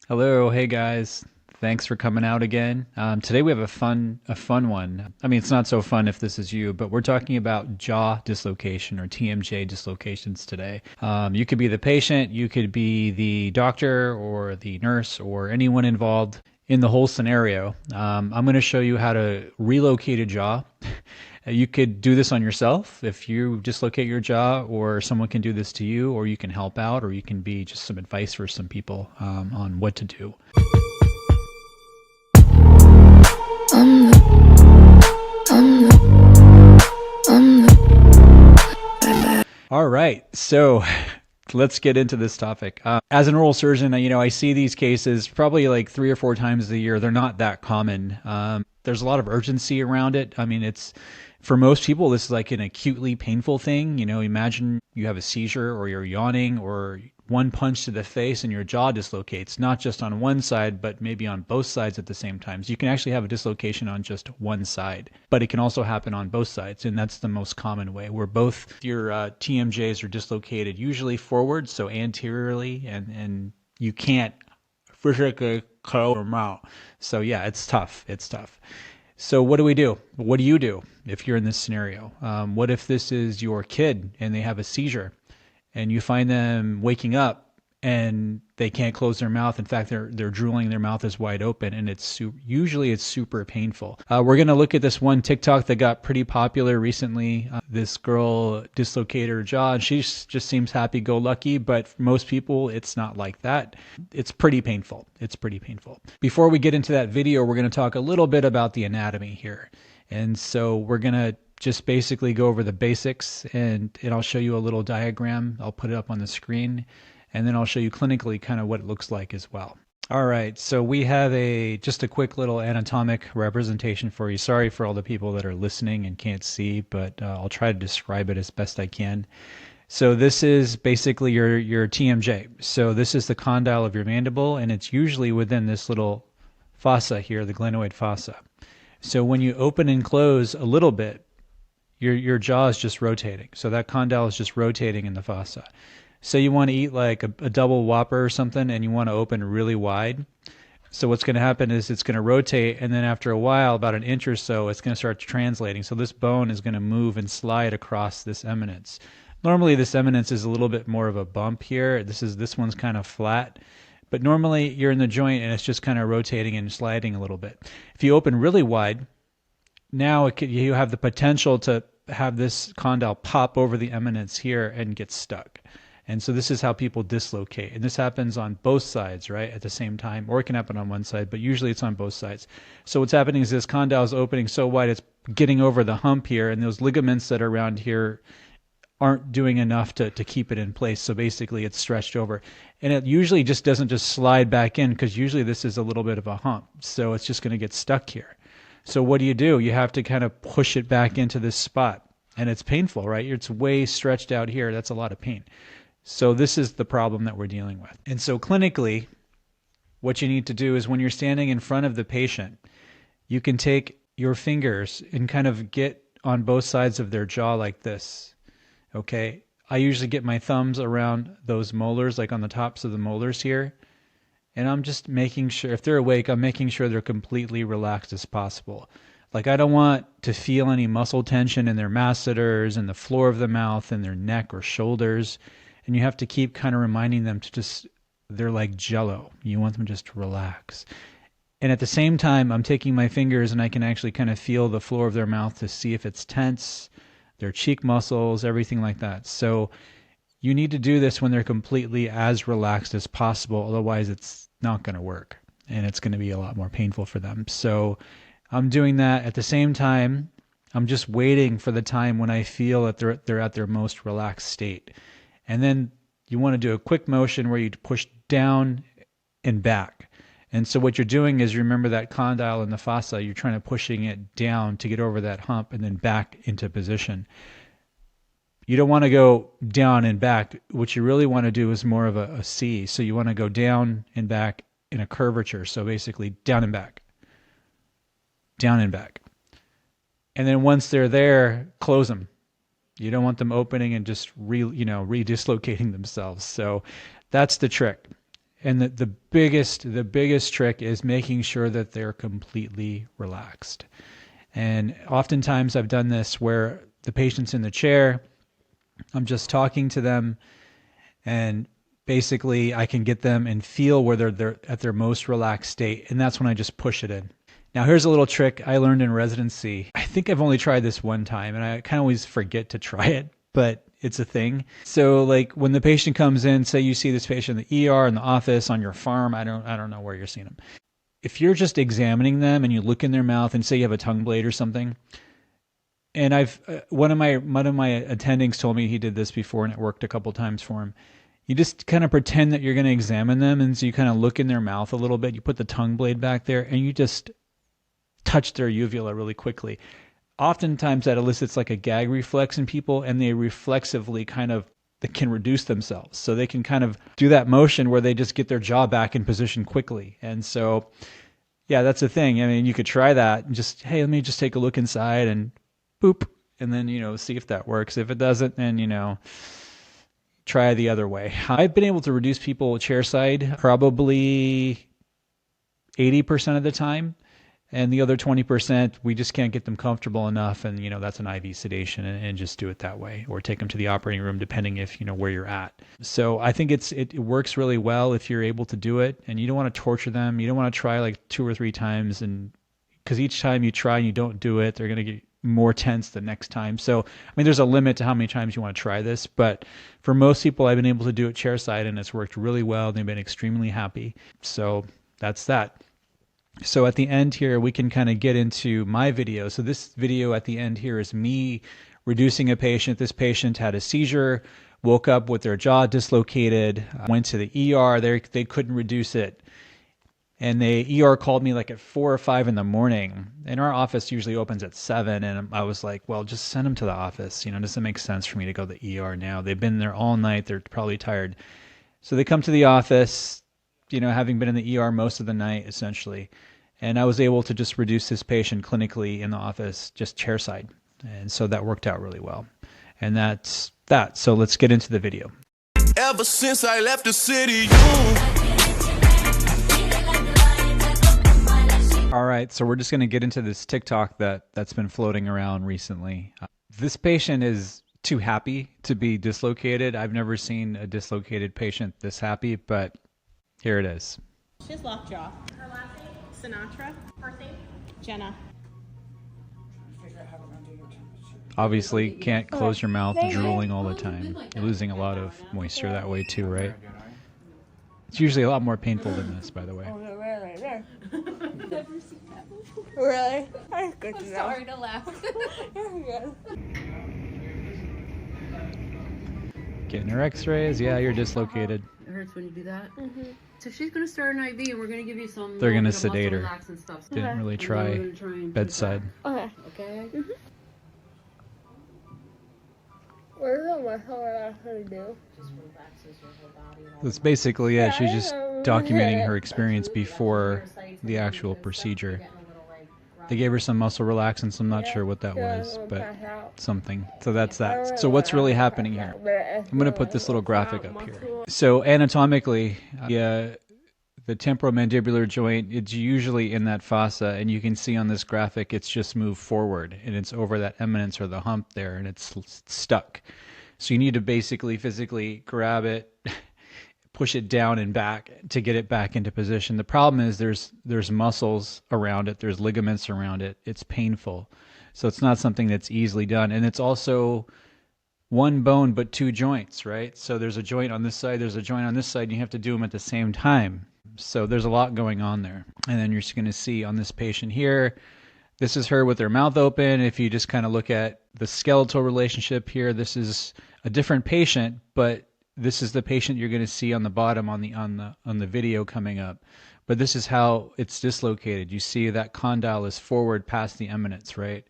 Hello, hey guys. Thanks for coming out again. Today we have a fun one. I mean, it's not so fun if this is you, but we're talking about jaw dislocation or TMJ dislocations today. You could be the patient, you could be the doctor or the nurse or anyone involved in the whole scenario. I'm going to show you how to relocate a jaw. You could do this on yourself if you dislocate your jaw, or someone can do this to you, or you can help out, or you can be just some advice for some people on what to do. I'm the, I'm the. All right, so let's get into this topic. As an oral surgeon, I see these cases probably like 3 or 4 times a year. They're not that common. There's a lot of urgency around it. I mean, it's for most people, this is like an acutely painful thing. Imagine you have a seizure or you're yawning or one punch to the face and your jaw dislocates, not just on one side, but maybe on both sides at the same time. So you can actually have a dislocation on just one side, but it can also happen on both sides. And that's the most common way, where both your TMJs are dislocated, usually forward, so anteriorly, and you can't physically cut them out. So yeah, it's tough. It's tough. So what do we do? What do you do if you're in this scenario? What if this is your kid and they have a seizure and you find them waking up and they can't close their mouth? In fact, they're drooling, their mouth is wide open, and usually it's super painful. We're going to look at this one TikTok that got pretty popular recently. This girl dislocated her jaw, and she just seems happy-go-lucky, but for most people, it's not like that. It's pretty painful. It's pretty painful. Before we get into that video, we're going to talk a little bit about the anatomy here. And so we're going to just basically go over the basics, and I'll show you a little diagram. I'll put it up on the screen, and then I'll show you clinically kind of what it looks like as well. All right, so we have just a quick little anatomic representation for you. Sorry for all the people that are listening and can't see, but I'll try to describe it as best I can. So this is basically your TMJ. So this is the condyle of your mandible, and it's usually within this little fossa here, the glenoid fossa. So when you open and close a little bit, your jaw is just rotating. So that condyle is just rotating in the fossa. Say you want to eat like a double Whopper or something, and you want to open really wide. So what's going to happen is it's going to rotate, and then after a while, about an inch or so, it's going to start translating. So this bone is going to move and slide across this eminence. Normally this eminence is a little bit more of a bump here. This one's kind of flat. But normally you're in the joint and it's just kind of rotating and sliding a little bit. If you open really wide, now you have the potential to have this condyle pop over the eminence here and get stuck. And so this is how people dislocate. And this happens on both sides, right, at the same time. Or it can happen on one side, but usually it's on both sides. So what's happening is this condyle is opening so wide it's getting over the hump here, and those ligaments that are around here aren't doing enough to keep it in place. So basically it's stretched over. And it usually just doesn't just slide back in, because usually this is a little bit of a hump. So it's just going to get stuck here. So what do? You have to kind of push it back into this spot. And it's painful, right? It's way stretched out here. That's a lot of pain. So this is the problem that we're dealing with. And so clinically, what you need to do is when you're standing in front of the patient, you can take your fingers and kind of get on both sides of their jaw like this. Okay? I usually get my thumbs around those molars, like on the tops of the molars here. And I'm just making sure, if they're awake, I'm making sure they're completely relaxed as possible. Like, I don't want to feel any muscle tension in their masseters and the floor of the mouth and their neck or shoulders. And you have to keep kind of reminding them to just, they're like jello. You want them just to relax. And at the same time, I'm taking my fingers and I can actually kind of feel the floor of their mouth to see if it's tense, their cheek muscles, everything like that. So you need to do this when they're completely as relaxed as possible. Otherwise, it's not going to work. And it's going to be a lot more painful for them. So I'm doing that. At the same time, I'm just waiting for the time when I feel that they're at their most relaxed state. And then you want to do a quick motion where you push down and back. And so what you're doing is, remember that condyle in the fossa, you're trying to pushing it down to get over that hump and then back into position. You don't want to go down and back. What you really want to do is more of a C. So you want to go down and back in a curvature. So basically down and back, down and back. And then once they're there, close them. You don't want them opening and just redislocating themselves. So that's the trick. And the biggest trick is making sure that they're completely relaxed. And oftentimes I've done this where the patient's in the chair, I'm just talking to them, and basically I can get them and feel where they're at their most relaxed state, and that's when I just push it in. Now here's a little trick I learned in residency. I think I've only tried this one time, and I kind of always forget to try it, but it's a thing. So like when the patient comes in, say you see this patient in the ER, in the office, on your farm, I don't know where you're seeing them. If you're just examining them and you look in their mouth and say you have a tongue blade or something, and I've one of my attendings told me he did this before and it worked a couple times for him. You just kind of pretend that you're going to examine them, and so you kind of look in their mouth a little bit. You put the tongue blade back there, and you just touch their uvula really quickly. Oftentimes that elicits like a gag reflex in people, and they reflexively they can reduce themselves. So they can kind of do that motion where they just get their jaw back in position quickly. And so, yeah, that's the thing. I mean, you could try that and just, hey, let me just take a look inside and boop. And then, see if that works. If it doesn't, then, try the other way. I've been able to reduce people chairside probably 80% of the time. And the other 20%, we just can't get them comfortable enough. And, that's an IV sedation, and just do it that way, or take them to the operating room, depending if, where you're at. So I think it works really well if you're able to do it, and you don't want to torture them. You don't want to try like 2 or 3 times, and because each time you try and you don't do it, they're going to get more tense the next time. So, I mean, there's a limit to how many times you want to try this, but for most people, I've been able to do it chairside, and it's worked really well. They've been extremely happy. So that's that. So at the end here, we can kind of get into my video. So this video at the end here is me reducing a patient. This patient had a seizure, woke up with their jaw dislocated, went to the ER. They couldn't reduce it. And the ER called me like at 4 or 5 in the morning. And our office usually opens at 7. And I was like, well, just send them to the office. It doesn't make sense for me to go to the ER now. They've been there all night. They're probably tired. So they come to the office, having been in the ER most of the night, essentially. And I was able to just reduce this patient clinically in the office, just chairside. And so that worked out really well. And that's that. So let's get into the video. Ever since I left the city, All right, so we're just going to get into this TikTok that's been floating around recently. This patient is too happy to be dislocated. I've never seen a dislocated patient this happy, but here it is. She has lockjaw. Her last name? Sinatra. First name? Jenna. Obviously, can't close your mouth, drooling all the time. You're losing a lot of moisture that way too, right? It's usually a lot more painful than this, by the way. Never seen that before. Really? I'm sorry to laugh. Getting her x-rays. Yeah, you're dislocated. It hurts when you do that. So she's going to start an IV, and we're going to give you some. They're going to sedate her. Stuff. Didn't really try bedside. Okay. Okay? What does a muscle relaxer do? Just relaxes your whole body. That's basically it. She's just documenting her experience before the actual procedure. They gave her some muscle relaxants. I'm not sure what that was, but something. So that's that. So what's really happening here? I'm going to put this little graphic up here. So anatomically, the temporomandibular joint, it's usually in that fossa, and you can see on this graphic it's just moved forward, and it's over that eminence or the hump there, and it's stuck. So you need to basically physically grab it, push it down and back to get it back into position. The problem is there's muscles around it, there's ligaments around it. It's painful. So it's not something that's easily done. And it's also one bone but 2 joints, right? So there's a joint on this side, there's a joint on this side, and you have to do them at the same time. So there's a lot going on there. And then you're just going to see on this patient here, this is her with her mouth open. If you just kind of look at the skeletal relationship here, this is a different patient, but this is the patient you're going to see on the bottom on the video coming up. But this is how it's dislocated. You see that condyle is forward past the eminence, right?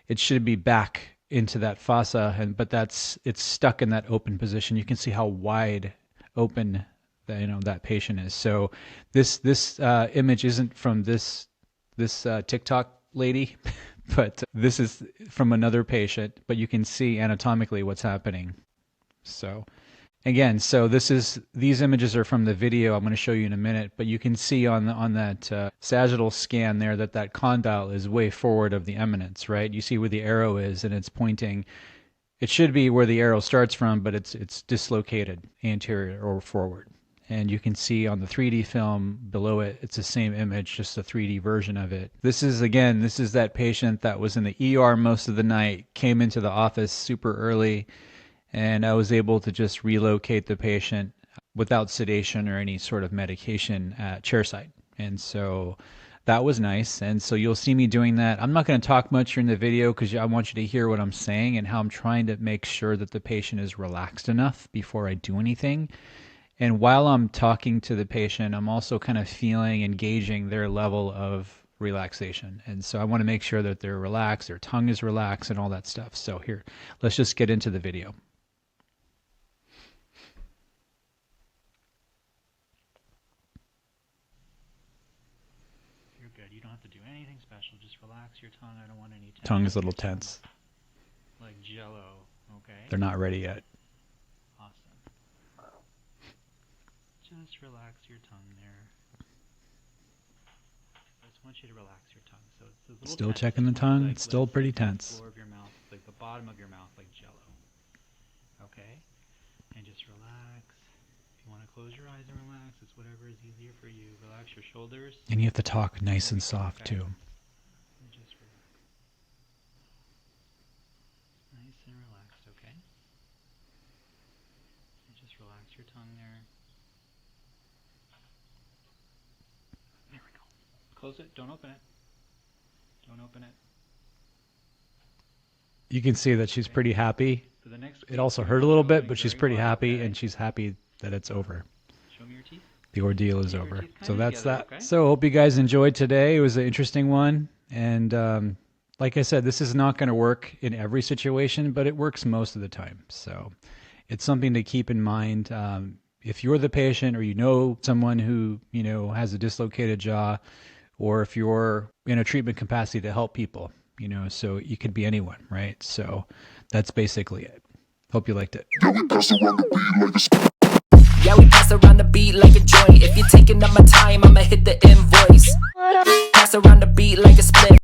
It should be back into that fossa, but it's stuck in that open position. You can see how wide open that patient is. So this image isn't from this TikTok lady, but this is from another patient. But you can see anatomically what's happening. So Again, so these images are from the video I'm going to show you in a minute, but you can see on that sagittal scan there that condyle is way forward of the eminence, right? You see where the arrow is, and it's pointing. It should be where the arrow starts from, but it's dislocated anterior or forward. And you can see on the 3D film below it, it's the same image, just a 3D version of it. This is that patient that was in the ER most of the night, came into the office super early, and I was able to just relocate the patient without sedation or any sort of medication at chairside. And so that was nice. And so you'll see me doing that. I'm not going to talk much during the video because I want you to hear what I'm saying and how I'm trying to make sure that the patient is relaxed enough before I do anything. And while I'm talking to the patient, I'm also kind of feeling and gauging their level of relaxation. And so I want to make sure that they're relaxed, their tongue is relaxed, and all that stuff. So here, let's just get into the video. You're good. You don't have to do anything special. Just relax your tongue. I don't want any tension. Tongue is a little tense. Like jello, okay? They're not ready yet. Just relax your tongue there. I just want you to relax your tongue. So it's a little still tense. Checking the tongue. Like, it's still pretty tense. The floor of your mouth, like the bottom of your mouth, like jello. Okay? And just relax. If you want to close your eyes and relax, it's whatever is easier for you. Relax your shoulders. And you have to talk nice and soft, okay, too. And just relax. Nice and relaxed, okay? And just relax your tongue there. Close it. Don't open it. Don't open it. You can see that she's pretty happy. It also hurt a little bit, but she's pretty happy, and she's happy that it's over. Show me your teeth. The ordeal is over. So that's that. Okay. So hope you guys enjoyed today. It was an interesting one. And like I said, this is not going to work in every situation, but it works most of the time. So it's something to keep in mind. If you're the patient or you know someone who, has a dislocated jaw, or if you're in a treatment capacity to help people, so you could be anyone, right? So that's basically it. Hope you liked it. Yeah, we pass around the beat like a joint. If you're taking up my time, I'ma hit the invoice. Pass around the beat like a split.